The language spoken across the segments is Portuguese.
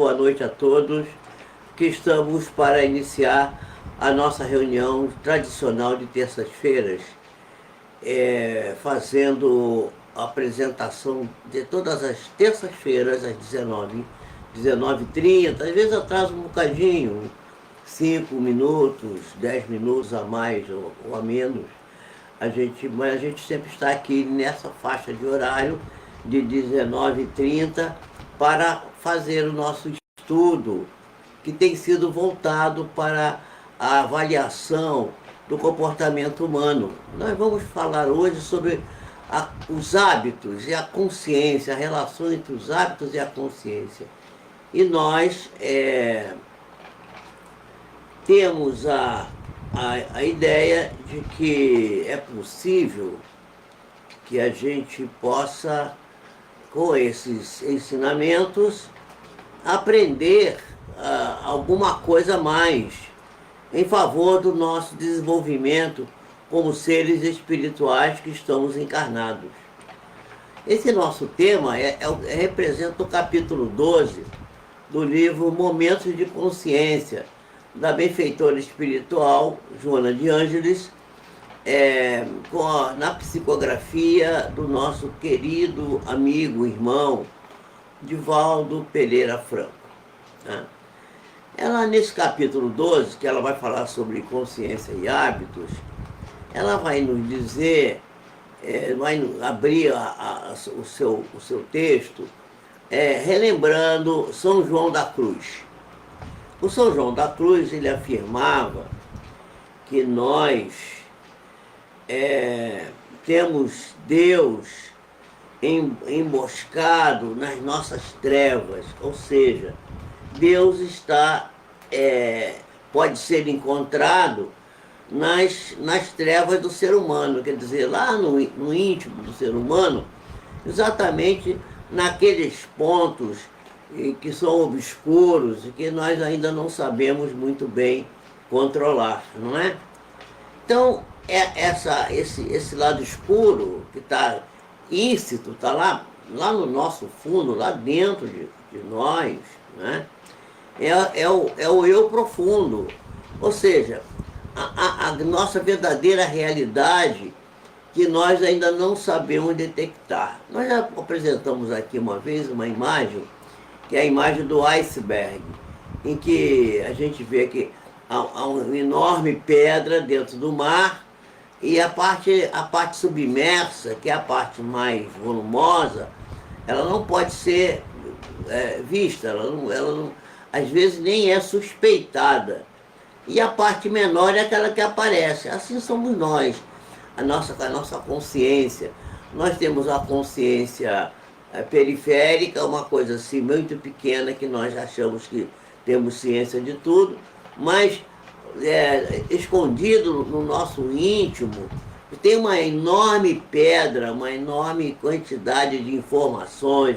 Boa noite a todos, que estamos para iniciar a nossa reunião tradicional de terças-feiras, fazendo a apresentação de todas as terças-feiras às 19h30, às vezes atraso um bocadinho, 5 minutos, 10 minutos a mais ou a menos, mas a gente sempre está aqui nessa faixa de horário de 19h30 para fazer o nosso estudo, que tem sido voltado para a avaliação do comportamento humano. Nós vamos falar hoje sobre os hábitos e a consciência, a relação entre os hábitos e a consciência. E nós temos a ideia de que é possível que a gente possa, com esses ensinamentos, aprender alguma coisa a mais em favor do nosso desenvolvimento como seres espirituais que estamos encarnados. Esse nosso tema representa o capítulo 12 do livro Momentos de Consciência, da benfeitora espiritual Joana de Ângeles, na psicografia do nosso querido amigo, irmão, Divaldo Pereira Franco. Né? Ela, nesse capítulo 12, que ela vai falar sobre consciência e hábitos, ela vai nos dizer, vai abrir o seu texto, relembrando São João da Cruz. O São João da Cruz, ele afirmava que nós temos Deus emboscado nas nossas trevas, ou seja, Deus pode ser encontrado nas trevas do ser humano, quer dizer, lá no íntimo do ser humano, exatamente naqueles pontos que são obscuros e que nós ainda não sabemos muito bem controlar, não é? Então, esse lado escuro que está íncito, está lá no nosso fundo, lá dentro de nós, né? É o eu profundo, ou seja, a nossa verdadeira realidade que nós ainda não sabemos detectar. Nós já apresentamos aqui uma vez uma imagem, que é a imagem do iceberg, em que a gente vê que há uma enorme pedra dentro do mar e a parte submersa, que é a parte mais volumosa, ela não pode ser vista, ela não, às vezes nem é suspeitada. E a parte menor é aquela que aparece. Assim somos nós, a nossa consciência. Nós temos a consciência periférica, uma coisa assim muito pequena que nós achamos que temos ciência de tudo, mas escondido no nosso íntimo tem uma enorme pedra, uma enorme quantidade de informações,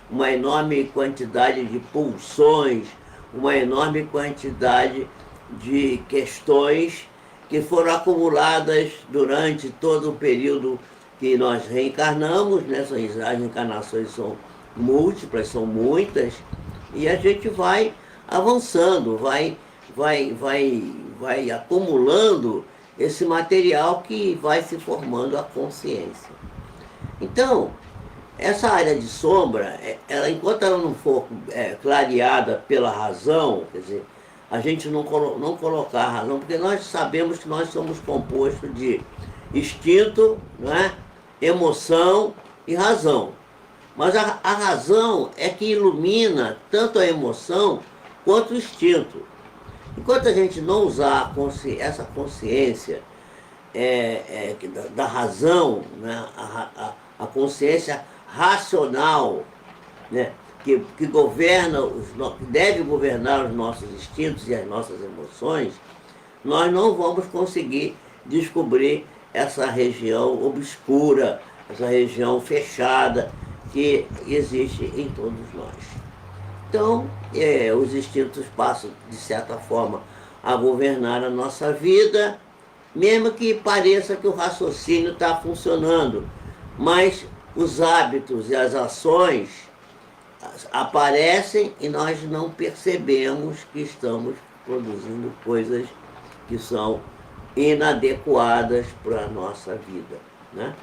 uma enorme quantidade de pulsões, uma enorme quantidade de questões que foram acumuladas durante todo o período que nós reencarnamos, né? As reencarnações são múltiplas, são muitas, e a gente vai avançando, vai acumulando esse material que vai se formando a consciência. Então, essa área de sombra, enquanto ela não for clareada pela razão, quer dizer, a gente não colocar a razão, porque nós sabemos que nós somos compostos de instinto, não é? Emoção e razão. Mas a razão é que ilumina tanto a emoção quanto o instinto. Enquanto a gente não usar essa consciência da razão, né? A consciência racional, né? que deve governar os nossos instintos e as nossas emoções, nós não vamos conseguir descobrir essa região obscura, essa região fechada que existe em todos nós. Então, os instintos passam, de certa forma, a governar a nossa vida, mesmo que pareça que o raciocínio está funcionando, mas os hábitos e as ações aparecem e nós não percebemos que estamos produzindo coisas que são inadequadas para a nossa vida, né?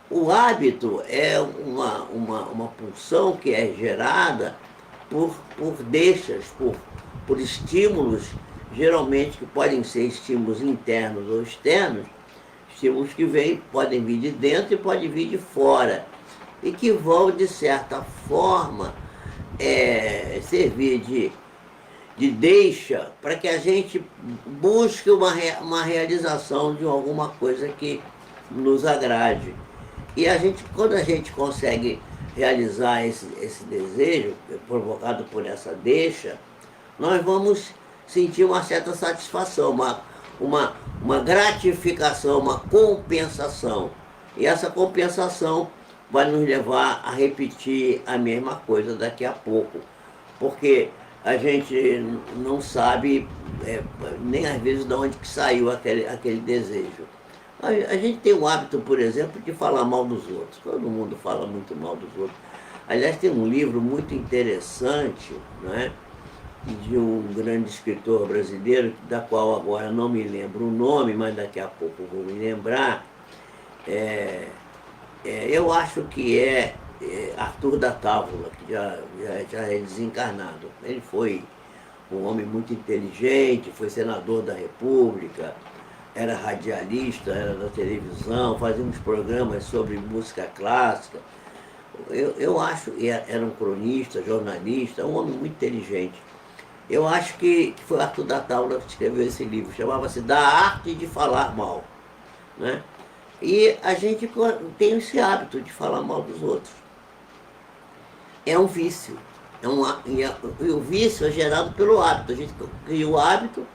O hábito é uma pulsão que é gerada por deixas, por estímulos, geralmente que podem ser estímulos internos ou externos, estímulos que podem vir de dentro e podem vir de fora, e que vão, de certa forma, servir de deixa para que a gente busque uma realização de alguma coisa que nos agrade. E quando a gente consegue realizar esse desejo, provocado por essa deixa, nós vamos sentir uma certa satisfação, uma gratificação, uma compensação. E essa compensação vai nos levar a repetir a mesma coisa daqui a pouco, porque a gente não sabe nem às vezes de onde que saiu aquele desejo. A gente tem o hábito, por exemplo, de falar mal dos outros. Todo mundo fala muito mal dos outros. Aliás, tem um livro muito interessante, né, de um grande escritor brasileiro, da qual agora não me lembro o nome, mas daqui a pouco vou me lembrar. Eu acho que é Arthur da Távola, que já é desencarnado. Ele foi um homem muito inteligente, foi senador da República, era radialista, era da televisão, fazia uns programas sobre música clássica. Eu acho, era um cronista, jornalista, um homem muito inteligente. Eu acho que foi Arthur da Távola que escreveu esse livro, chamava-se Da Arte de Falar Mal, né? E a gente tem esse hábito de falar mal dos outros. É um vício. E o vício é gerado pelo hábito. A gente cria o hábito,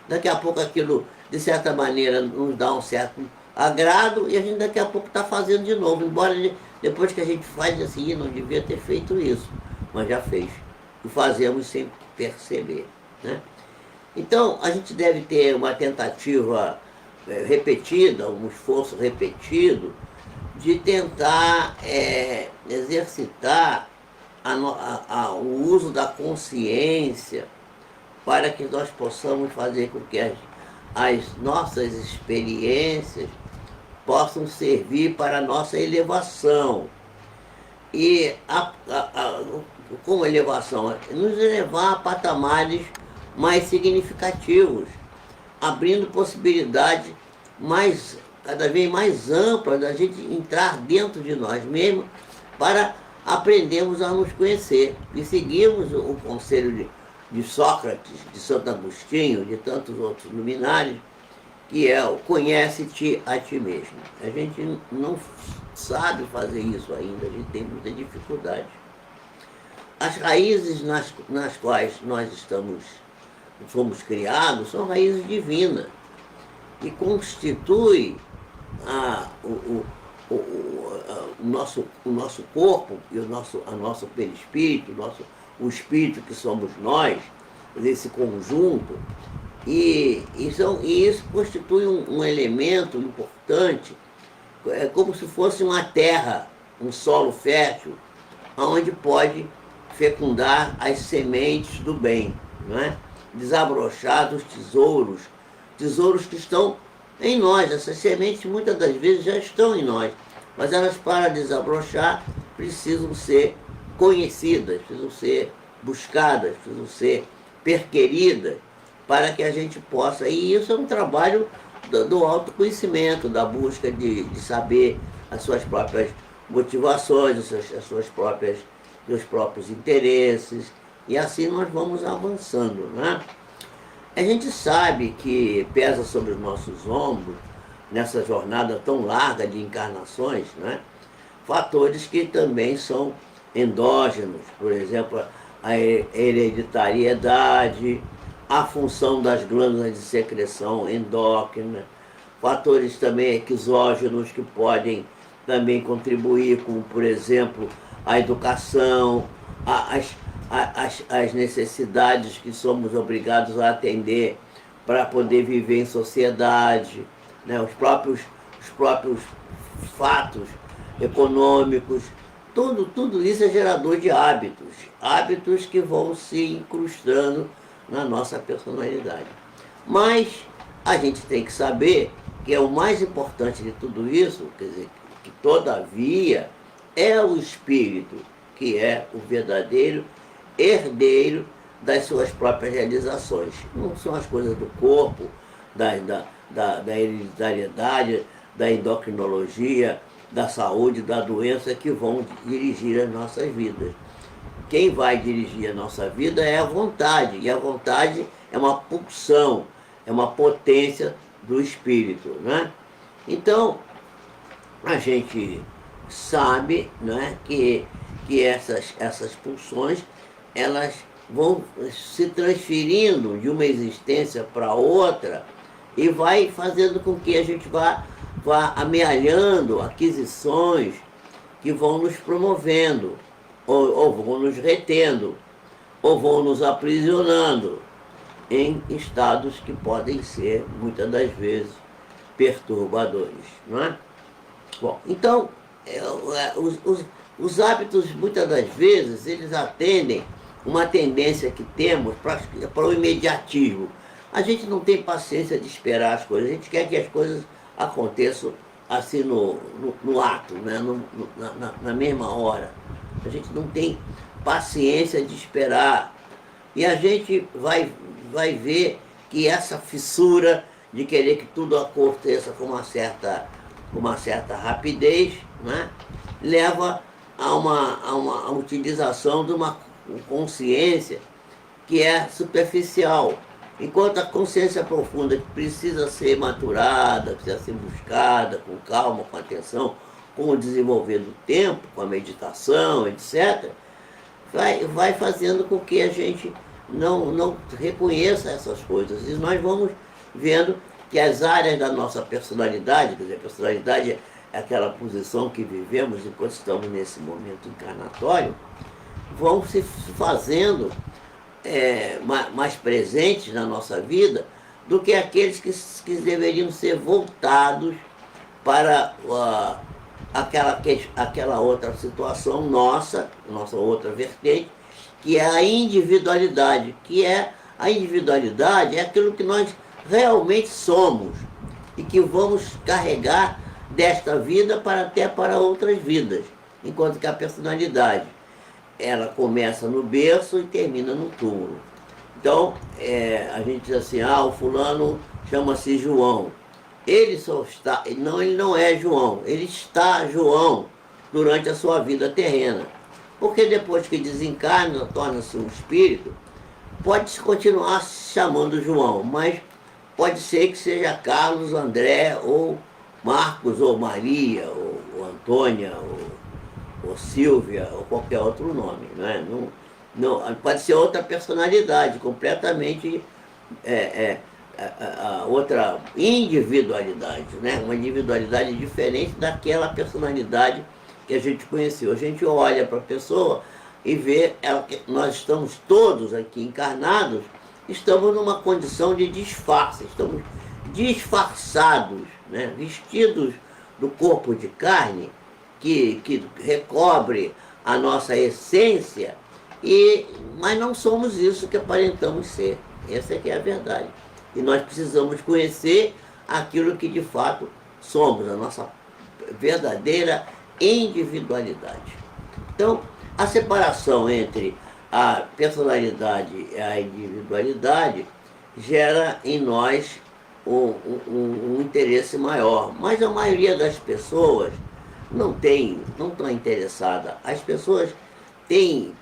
daqui a pouco aquilo, de certa maneira, nos dá um certo agrado, e a gente daqui a pouco está fazendo de novo. Embora depois que a gente faz assim, não devia ter feito isso, mas já fez. E fazemos sem perceber, né? Então, a gente deve ter uma tentativa repetida, um esforço repetido, de tentar exercitar o uso da consciência para que nós possamos fazer com que as nossas experiências possam servir para a nossa elevação. E como elevação? Nos elevar a patamares mais significativos, abrindo possibilidades cada vez mais amplas da gente entrar dentro de nós mesmos para aprendermos a nos conhecer e seguirmos o conselho de Sócrates, de Santo Agostinho, de tantos outros luminares, que é o conhece-te a ti mesmo. A gente não sabe fazer isso ainda, a gente tem muita dificuldade. As raízes nas quais nós fomos criados são raízes divinas, que constituem o nosso corpo e o nosso perispírito, o espírito que somos nós, desse conjunto, e isso constitui um elemento importante, como se fosse uma terra, um solo fértil, onde pode fecundar as sementes do bem, não é? Desabrochar dos tesouros que estão em nós. Essas sementes muitas das vezes já estão em nós, mas elas, para desabrochar, precisam ser conhecidas, precisam ser buscadas, precisam ser perquiridas, para que a gente possa. E isso é um trabalho do autoconhecimento, da busca de saber as suas próprias motivações, os próprios interesses, e assim nós vamos avançando, né? A gente sabe que pesa sobre os nossos ombros, nessa jornada tão larga de encarnações, né, fatores que também são endógenos, por exemplo, a hereditariedade, a função das glândulas de secreção endócrina, fatores também exógenos que podem também contribuir, como, por exemplo, a educação, as necessidades que somos obrigados a atender para poder viver em sociedade, né? Os próprios fatos econômicos tudo isso é gerador de hábitos, hábitos que vão se incrustando na nossa personalidade. Mas a gente tem que saber que é o mais importante de tudo isso, quer dizer, que todavia é o espírito que é o verdadeiro herdeiro das suas próprias realizações. Não são as coisas do corpo, da hereditariedade, da endocrinologia, da saúde, da doença que vão dirigir as nossas vidas. Quem vai dirigir a nossa vida é a vontade, e a vontade é uma pulsão, é uma potência do espírito, né? Então, a gente sabe, né, que essas pulsões, elas vão se transferindo de uma existência para outra e vai fazendo com que a gente vá amealhando aquisições que vão nos promovendo, ou vão nos retendo, ou vão nos aprisionando em estados que podem ser, muitas das vezes, perturbadores, não é? Bom, então, os hábitos, muitas das vezes, eles atendem uma tendência que temos para o imediatismo. A gente não tem paciência de esperar as coisas, a gente quer que as coisas aconteçam assim no ato, né? Na mesma hora. A gente não tem paciência de esperar. E a gente vai ver que essa fissura de querer que tudo aconteça com uma certa rapidez, né? Leva a uma utilização de uma consciência que é superficial. Enquanto a consciência profunda, que precisa ser maturada, precisa ser buscada com calma, com atenção, com o desenvolver do tempo, com a meditação, etc., vai fazendo com que a gente não reconheça essas coisas. E nós vamos vendo que as áreas da nossa personalidade, quer dizer, a personalidade é aquela posição que vivemos enquanto estamos nesse momento encarnatório, vão se fazendo mais presentes na nossa vida do que aqueles que deveriam ser voltados para aquela outra situação nossa outra vertente, que é a individualidade, a individualidade é aquilo que nós realmente somos e que vamos carregar desta vida até para outras vidas, enquanto que a personalidade, ela começa no berço e termina no túmulo. Então, a gente diz assim, o fulano chama-se João. Ele só está, ele não é João, ele está João durante a sua vida terrena. Porque depois que desencarna, torna-se um espírito, pode-se continuar se chamando João, mas pode ser que seja Carlos, André, ou Marcos, ou Maria, ou Antônia, ou Silvia, ou qualquer outro nome, né? Não, pode ser outra personalidade, completamente outra individualidade, né? Uma individualidade diferente daquela personalidade que a gente conheceu. A gente olha para a pessoa e vê que nós estamos todos aqui encarnados, estamos numa condição de disfarce, estamos disfarçados, né? Vestidos do corpo de carne que recobre a nossa essência, mas não somos isso que aparentamos ser. Essa é que é a verdade. E nós precisamos conhecer aquilo que de fato somos, a nossa verdadeira individualidade. Então, a separação entre a personalidade e a individualidade gera em nós um interesse maior. Mas a maioria das pessoas não estão interessadas. As pessoas têm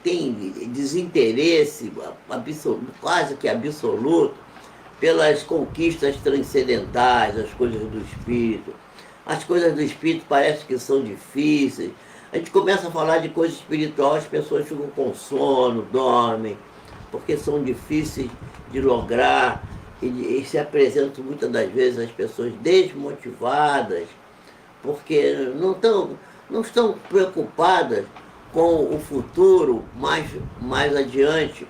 desinteresse absoluto, quase que absoluto, pelas conquistas transcendentais, as coisas do espírito. As coisas do espírito parecem que são difíceis. A gente começa a falar de coisa espiritual, as pessoas ficam com sono, dormem, porque são difíceis de lograr e se apresentam muitas das vezes as pessoas desmotivadas, porque não estão preocupadas com o futuro mais adiante,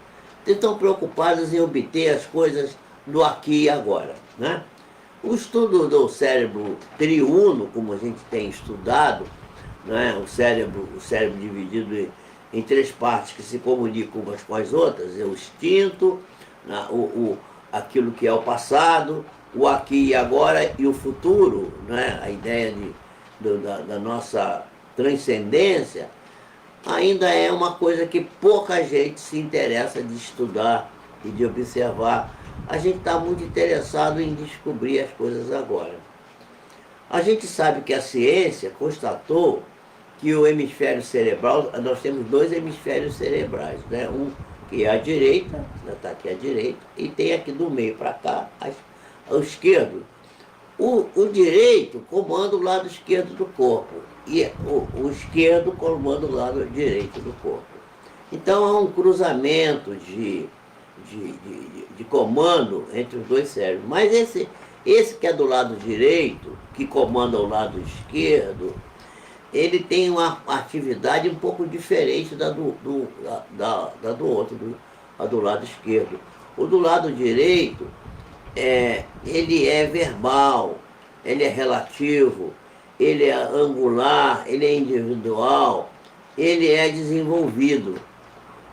estão preocupadas em obter as coisas do aqui e agora, né? O estudo do cérebro triuno, como a gente tem estudado, né? O cérebro dividido em três partes que se comunicam umas com as outras, é o instinto, né? Aquilo que é o passado, o aqui e agora e o futuro, né? A ideia da nossa transcendência, ainda é uma coisa que pouca gente se interessa de estudar e de observar. A gente está muito interessado em descobrir as coisas agora. A gente sabe que a ciência constatou que o hemisfério cerebral, nós temos dois hemisférios cerebrais, né? Um que é a direita, está aqui à direita, e tem aqui do meio para cá, o esquerdo. O direito comanda o lado esquerdo do corpo e o esquerdo comanda o lado direito do corpo. Então há um cruzamento de comando entre os dois cérebros. Mas esse que é do lado direito, que comanda o lado esquerdo, ele tem uma atividade um pouco diferente da do outro, do lado esquerdo. O do lado direito, ele é verbal, ele é relativo, ele é angular, ele é individual, ele é desenvolvido.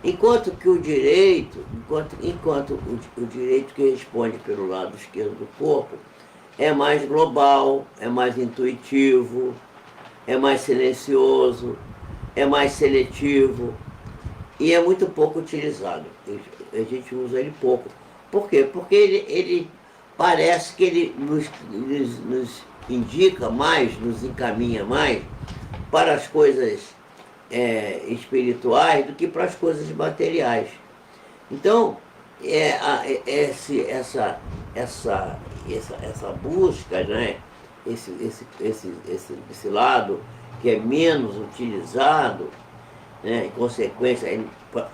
Enquanto que o direito, o direito que responde pelo lado esquerdo do corpo, é mais global, é mais intuitivo, é mais silencioso, é mais seletivo e é muito pouco utilizado. A gente usa ele pouco. Por quê? Porque ele parece que ele nos indica mais, nos encaminha mais para as coisas espirituais do que para as coisas materiais. Então, essa busca, né? Esse lado que é menos utilizado, né? Em consequência,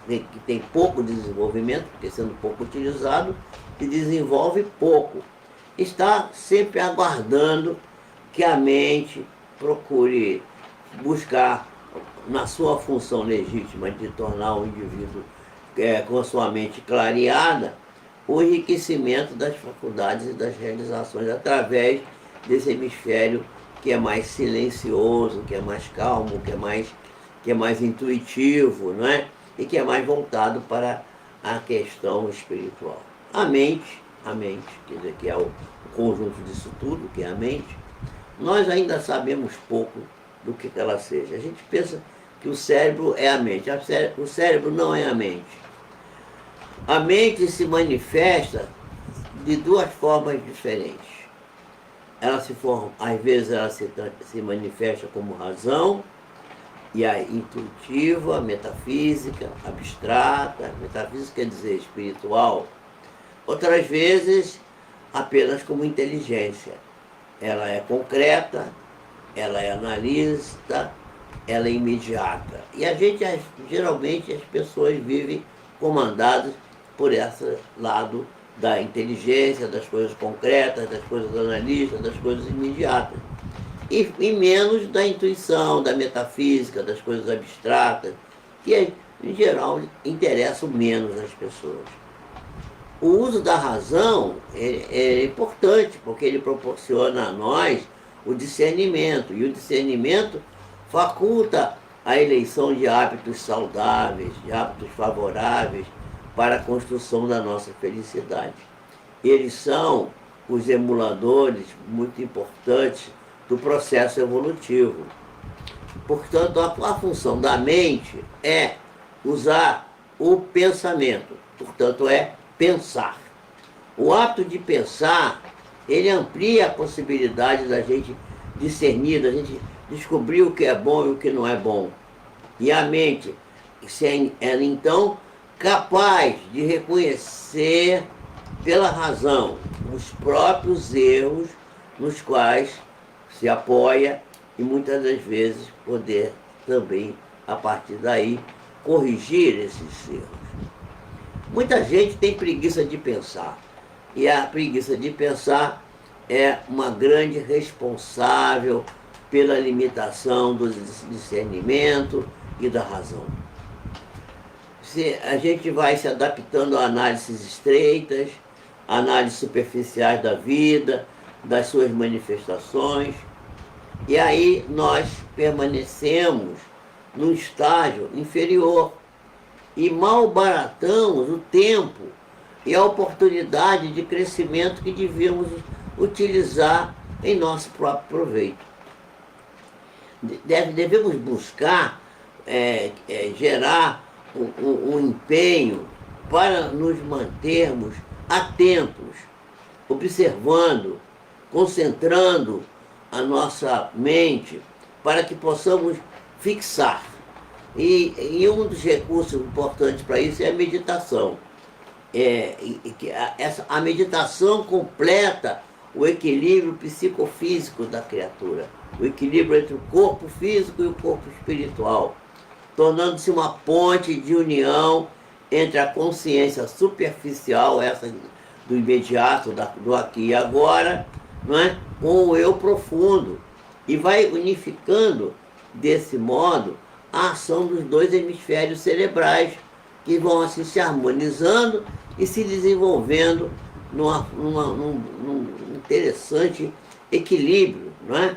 que tem pouco desenvolvimento, porque sendo pouco utilizado, se desenvolve pouco. Está sempre aguardando que a mente procure buscar, na sua função legítima de tornar o indivíduo com a sua mente clareada, o enriquecimento das faculdades e das realizações através desse hemisfério que é mais silencioso, que é mais calmo, que é mais intuitivo, não é? E que é mais voltado para a questão espiritual. A mente, quer dizer, que é o conjunto disso tudo, que é a mente, nós ainda sabemos pouco do que ela seja. A gente pensa que o cérebro é a mente. O cérebro não é a mente. A mente se manifesta de duas formas diferentes. Às vezes ela se manifesta como razão, e a intuitiva, a metafísica, abstrata, metafísica quer dizer espiritual. Outras vezes apenas como inteligência. Ela é concreta, ela é analista, ela é imediata. E geralmente as pessoas vivem comandadas por esse lado da inteligência, das coisas concretas, das coisas analistas, das coisas imediatas. E menos da intuição, da metafísica, das coisas abstratas, que em geral interessam menos as pessoas. O uso da razão é importante, porque ele proporciona a nós o discernimento, e o discernimento faculta a eleição de hábitos saudáveis, de hábitos favoráveis para a construção da nossa felicidade. Eles são os emuladores muito importantes do processo evolutivo. Portanto, a função da mente é usar o pensamento, portanto, é pensar. O ato de pensar, ele amplia a possibilidade da gente discernir, da gente descobrir o que é bom e o que não é bom. E a mente, ela então capaz de reconhecer pela razão os próprios erros nos quais se apoia e muitas das vezes poder também, a partir daí, corrigir esses erros. Muita gente tem preguiça de pensar, e a preguiça de pensar é uma grande responsável pela limitação do discernimento e da razão. A gente vai se adaptando a análises estreitas, análises superficiais da vida, das suas manifestações, E aí nós permanecemos num estágio inferior e malbaratamos o tempo e a oportunidade de crescimento que devíamos utilizar em nosso próprio proveito. Devemos buscar gerar um empenho para nos mantermos atentos, observando, concentrando a nossa mente para que possamos fixar. E um dos recursos importantes para isso é a meditação. A meditação completa o equilíbrio psicofísico da criatura, o equilíbrio entre o corpo físico e o corpo espiritual, tornando-se uma ponte de união entre a consciência superficial, essa do imediato, do aqui e agora, não é? Com o eu profundo, e vai unificando, desse modo, a ação dos dois hemisférios cerebrais, que vão assim se harmonizando e se desenvolvendo num interessante equilíbrio, não é?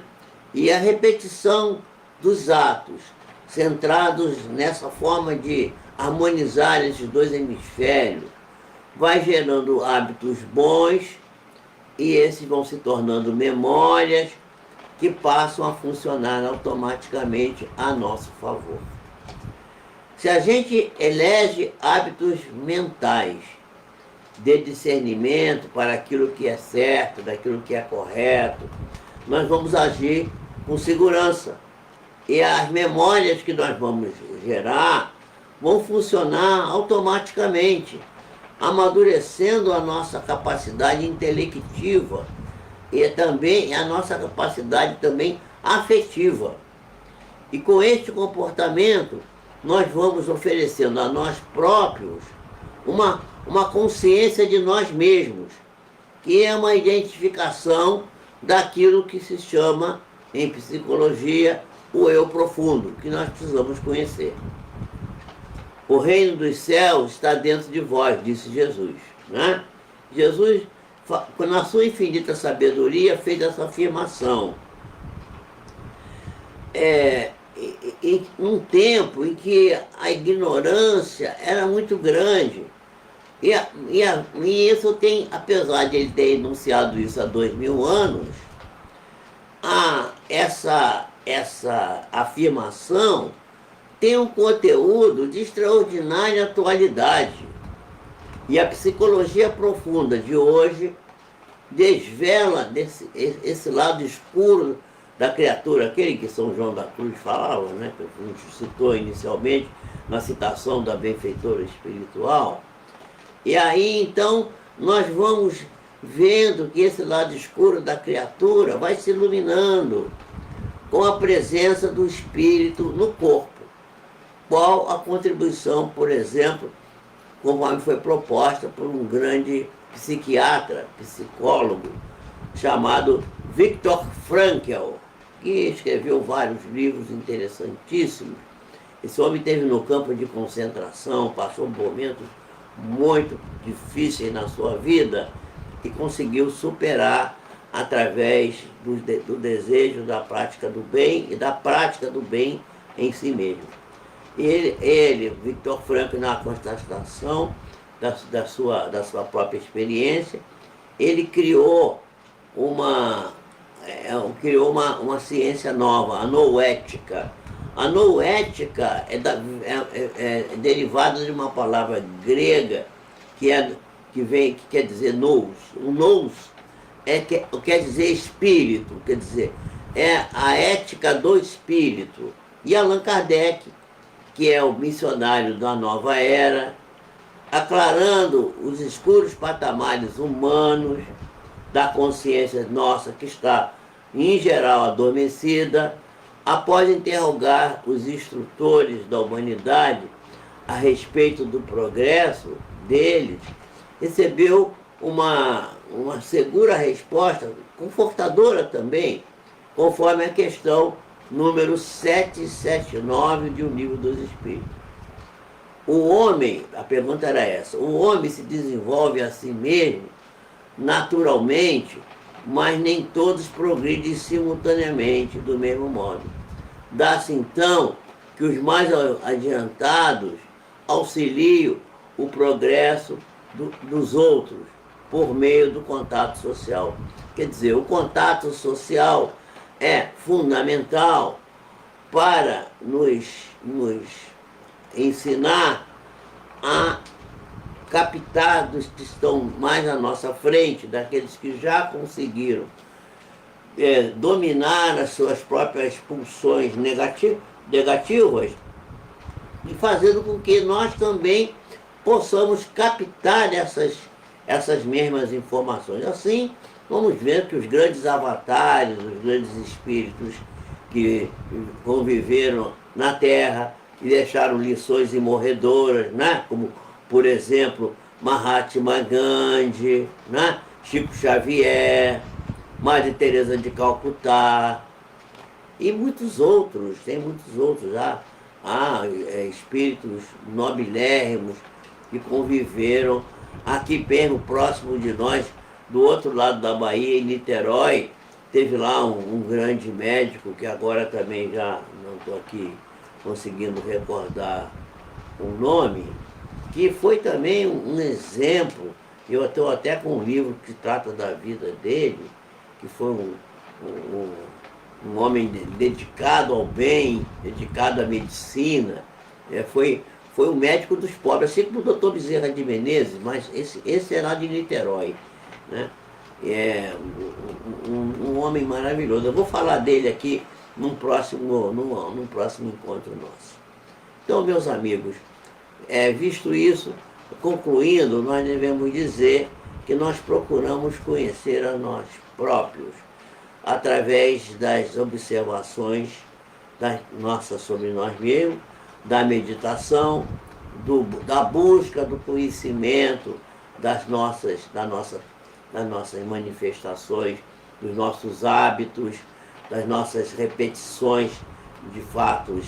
E a repetição dos atos, centrados nessa forma de harmonizar esses dois hemisférios, vai gerando hábitos bons, e esses vão se tornando memórias que passam a funcionar automaticamente a nosso favor. Se a gente elege hábitos mentais de discernimento para aquilo que é certo, daquilo que é correto, nós vamos agir com segurança. E as memórias que nós vamos gerar vão funcionar automaticamente, amadurecendo a nossa capacidade intelectiva e também a nossa capacidade também afetiva. E com este comportamento, nós vamos oferecendo a nós próprios uma consciência de nós mesmos, que é uma identificação daquilo que se chama, em psicologia, o eu profundo, que nós precisamos conhecer. O reino dos céus está dentro de vós, disse Jesus, né? Jesus, na sua infinita sabedoria, fez essa afirmação. Em um tempo em que a ignorância era muito grande. E isso tem, apesar de ele ter enunciado isso há 2000 anos, essa afirmação tem um conteúdo de extraordinária atualidade. E a psicologia profunda de hoje desvela esse lado escuro da criatura, aquele que São João da Cruz falava, né, que a gente citou inicialmente na citação da benfeitora espiritual. E aí, então, nós vamos vendo que esse lado escuro da criatura vai se iluminando com a presença do espírito no corpo. Qual a contribuição, por exemplo, conforme foi proposta por um grande psiquiatra, psicólogo, chamado Viktor Frankl, que escreveu vários livros interessantíssimos. Esse homem esteve no campo de concentração, passou momentos muito difíceis na sua vida e conseguiu superar através do desejo da prática do bem e da prática do bem em si mesmo. Ele Viktor Frankl, na constatação da sua própria experiência, ele criou uma ciência nova, a noética. A noética é derivada de uma palavra grega que quer dizer nous. O nous quer dizer espírito, quer dizer, é a ética do espírito. E Allan Kardec, que é o missionário da nova era, aclarando os escuros patamares humanos da consciência nossa, que está, em geral, adormecida, após interrogar os instrutores da humanidade a respeito do progresso deles, recebeu uma segura resposta, confortadora também, conforme a questão número 779 de O Livro dos Espíritos. O homem, a pergunta era essa, o homem se desenvolve a si mesmo naturalmente mas nem todos progridem simultaneamente do mesmo modo. Dá-se então que os mais adiantados auxiliem o progresso dos outros por meio do contato social. Quer dizer, o contato social é fundamental para nos ensinar a captar dos que estão mais à nossa frente, daqueles que já conseguiram dominar as suas próprias pulsões negativas e fazendo com que nós também possamos captar essas mesmas informações. Assim, vamos ver que os grandes avatares, os grandes espíritos que conviveram na Terra e deixaram lições imorredoras, né? Como, por exemplo, Mahatma Gandhi, né? Chico Xavier, Madre Teresa de Calcutá e muitos outros, tem muitos outros. Há espíritos nobilérrimos que conviveram aqui mesmo, próximo de nós, do outro lado da Bahia, em Niterói. Teve lá um grande médico, que agora também já não estou aqui conseguindo recordar o nome, que foi também um exemplo. Eu estou até com um livro que trata da vida dele, que foi um homem dedicado ao bem, dedicado à medicina. Foi o médico dos pobres, assim como o doutor Bezerra de Menezes, mas esse é lá de Niterói, né? É um homem maravilhoso. Eu vou falar dele aqui num próximo encontro nosso. Então, meus amigos, visto isso, concluindo, nós devemos dizer que nós procuramos conhecer a nós próprios através das observações sobre nós mesmos, da meditação, da busca do conhecimento das nossas manifestações, dos nossos hábitos, das nossas repetições de fatos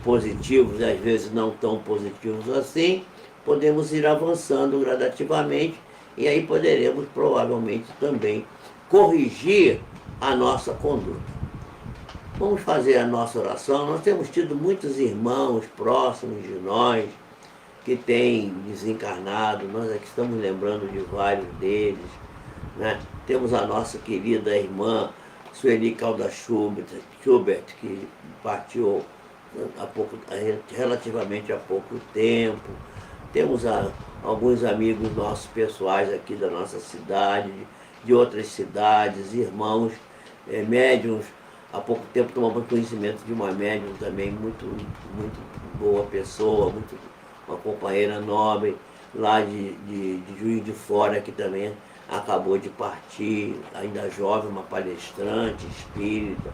positivos, às vezes não tão positivos assim. Podemos ir avançando gradativamente e aí poderemos provavelmente também corrigir a nossa conduta. Vamos fazer a nossa oração. Nós temos tido muitos irmãos próximos de nós que têm desencarnado, nós aqui estamos lembrando de vários deles, né? Temos a nossa querida irmã Sueli Calda Schubert, que partiu relativamente há pouco tempo. Temos alguns amigos nossos pessoais aqui da nossa cidade, de outras cidades, irmãos, médiuns. Há pouco tempo tomamos conhecimento de uma médium também muito boa pessoa, uma companheira nobre lá de Juiz de Fora, que também acabou de partir, ainda jovem, uma palestrante espírita.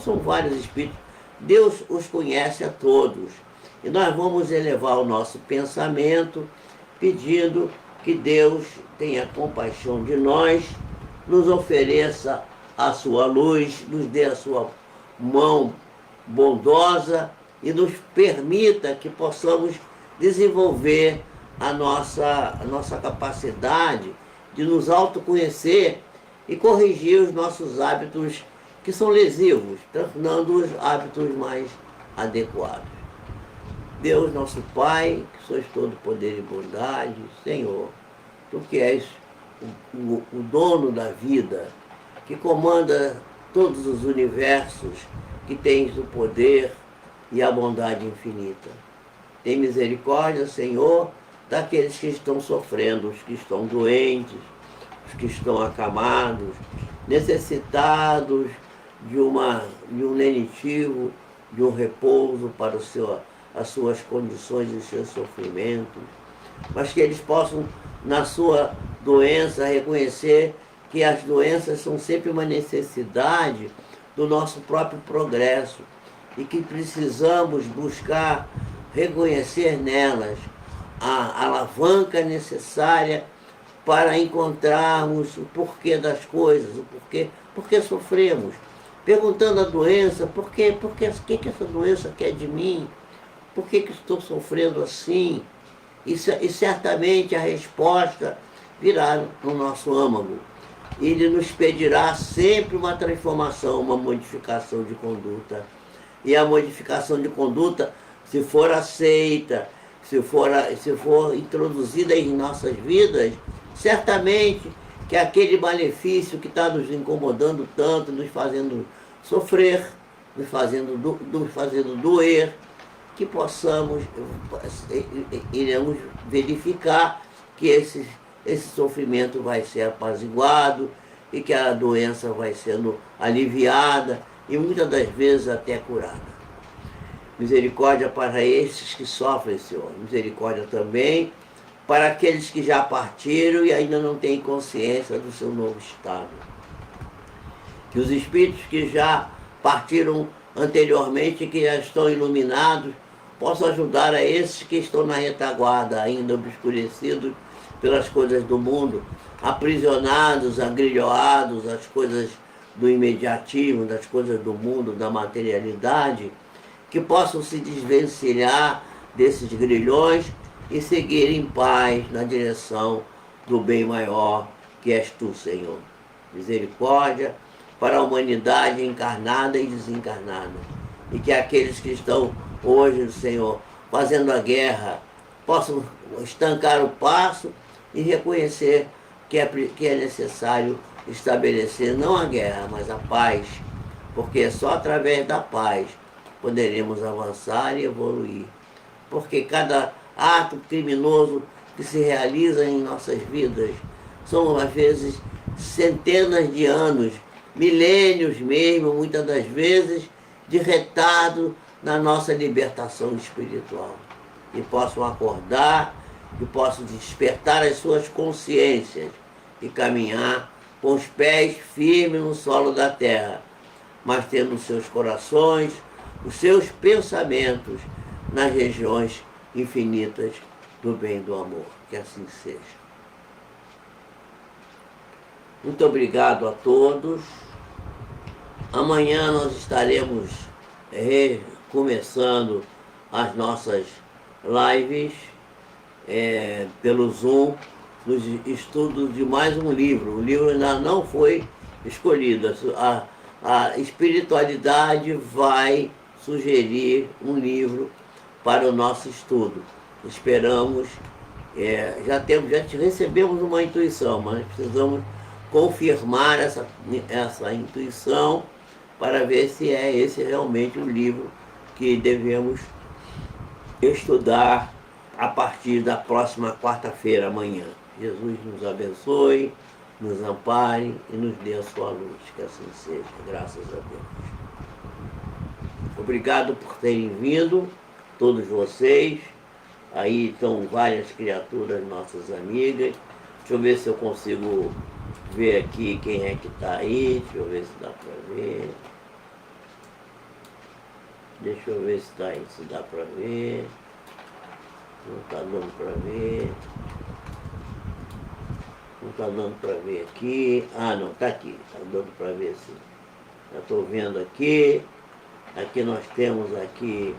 São vários espíritos. Deus os conhece a todos. E nós vamos elevar o nosso pensamento pedindo que Deus tenha compaixão de nós, nos ofereça a sua luz, nos dê a sua mão bondosa e nos permita que possamos desenvolver a nossa capacidade de nos autoconhecer e corrigir os nossos hábitos que são lesivos, tornando-os hábitos mais adequados. Deus, nosso Pai, que sois todo poder e bondade, Senhor, Tu que és o dono da vida, que comanda todos os universos, que tens o poder e a bondade infinita. Tem misericórdia, Senhor, daqueles que estão sofrendo, os que estão doentes, os que estão acamados, necessitados de um lenitivo, de um repouso para as suas condições e seus sofrimentos, mas que eles possam, na sua doença, reconhecer que as doenças são sempre uma necessidade do nosso próprio progresso e que precisamos buscar reconhecer nelas a alavanca necessária para encontrarmos o porquê das coisas, o porquê sofremos. Perguntando à doença, o que essa doença quer de mim? Por que estou sofrendo assim? E certamente a resposta virá no nosso âmago. ele nos pedirá sempre uma transformação, uma modificação de conduta. E a modificação de conduta, se for aceita, se for introduzida em nossas vidas, certamente que aquele malefício que está nos incomodando tanto, nos fazendo sofrer, nos fazendo doer, que possamos, iremos verificar que esse sofrimento vai ser apaziguado e que a doença vai sendo aliviada e muitas das vezes até curada. Misericórdia para esses que sofrem, Senhor. Misericórdia também para aqueles que já partiram e ainda não têm consciência do seu novo estado. Que os espíritos que já partiram anteriormente, que já estão iluminados, possam ajudar a esses que estão na retaguarda, ainda obscurecidos pelas coisas do mundo, aprisionados, agrilhoados às coisas do imediatismo, das coisas do mundo, da materialidade, que possam se desvencilhar desses grilhões e seguir em paz na direção do bem maior que és tu, Senhor. Misericórdia para a humanidade encarnada e desencarnada. E que aqueles que estão hoje, Senhor, fazendo a guerra, possam estancar o passo e reconhecer que é necessário estabelecer não a guerra, mas a paz, porque é só através da paz poderemos avançar e evoluir. Porque cada ato criminoso que se realiza em nossas vidas são, às vezes, centenas de anos, milênios mesmo, muitas das vezes, de retardo na nossa libertação espiritual. E possam acordar, e possam despertar as suas consciências e caminhar com os pés firmes no solo da terra, mas tendo os seus corações, os seus pensamentos nas regiões infinitas do bem e do amor. Que assim seja. Muito obrigado a todos. Amanhã nós estaremos começando as nossas lives pelo Zoom, nos estudos de mais um livro. O livro ainda não foi escolhido. A espiritualidade vai sugerir um livro para o nosso estudo. Esperamos, já recebemos uma intuição, mas precisamos confirmar essa intuição para ver se é esse realmente o livro que devemos estudar a partir da próxima quarta-feira, amanhã. Jesus nos abençoe, nos ampare e nos dê a sua luz. Que assim seja, graças a Deus. Obrigado por terem vindo, todos vocês. Aí estão várias criaturas, nossas amigas. Deixa eu ver se eu consigo ver aqui quem é que está aí. Deixa eu ver se dá para ver. Deixa eu ver se está aí, se dá para ver. Não está dando para ver. Não está dando para ver aqui. Ah, não, está aqui. Está dando para ver sim. Já estou vendo aqui. Aqui nós temos aqui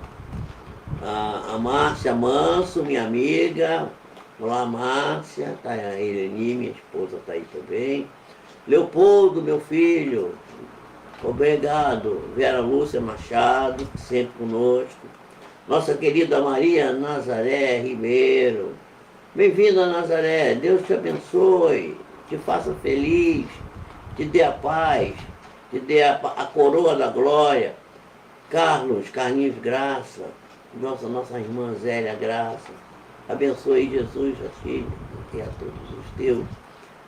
a Márcia Manso, minha amiga. Olá, Márcia. Está a Irene, minha esposa está aí também. Leopoldo, meu filho. Obrigado. Vera Lúcia Machado, sempre conosco. Nossa querida Maria Nazaré Ribeiro. Bem-vinda, Nazaré. Deus te abençoe, te faça feliz, te dê a paz, te dê a coroa da glória. Carlinhos Graça, nossa irmã Zélia Graça. Abençoe Jesus, a ti e a todos os teus.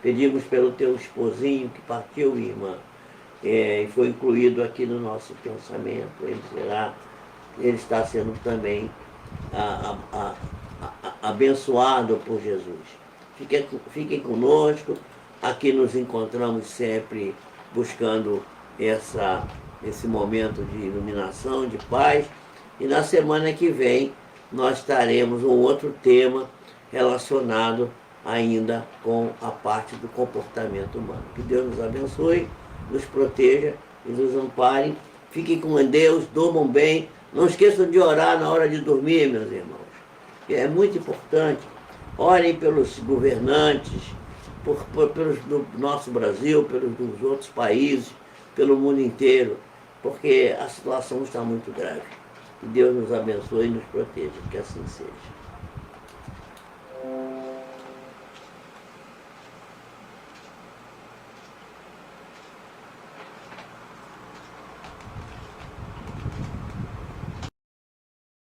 Pedimos pelo teu esposinho que partiu, irmã, e foi incluído aqui no nosso pensamento. Ele está sendo também abençoado por Jesus. Fiquem conosco, aqui nos encontramos sempre buscando esse momento de iluminação, de paz, e na semana que vem nós teremos um outro tema relacionado ainda com a parte do comportamento humano. Que Deus nos abençoe, nos proteja e nos ampare. Fiquem com Deus, dormam bem. Não esqueçam de orar na hora de dormir, meus irmãos. É muito importante. Orem pelos governantes, pelos do nosso Brasil, pelos dos outros países, pelo mundo inteiro, porque a situação está muito grave. Que Deus nos abençoe e nos proteja, que assim seja.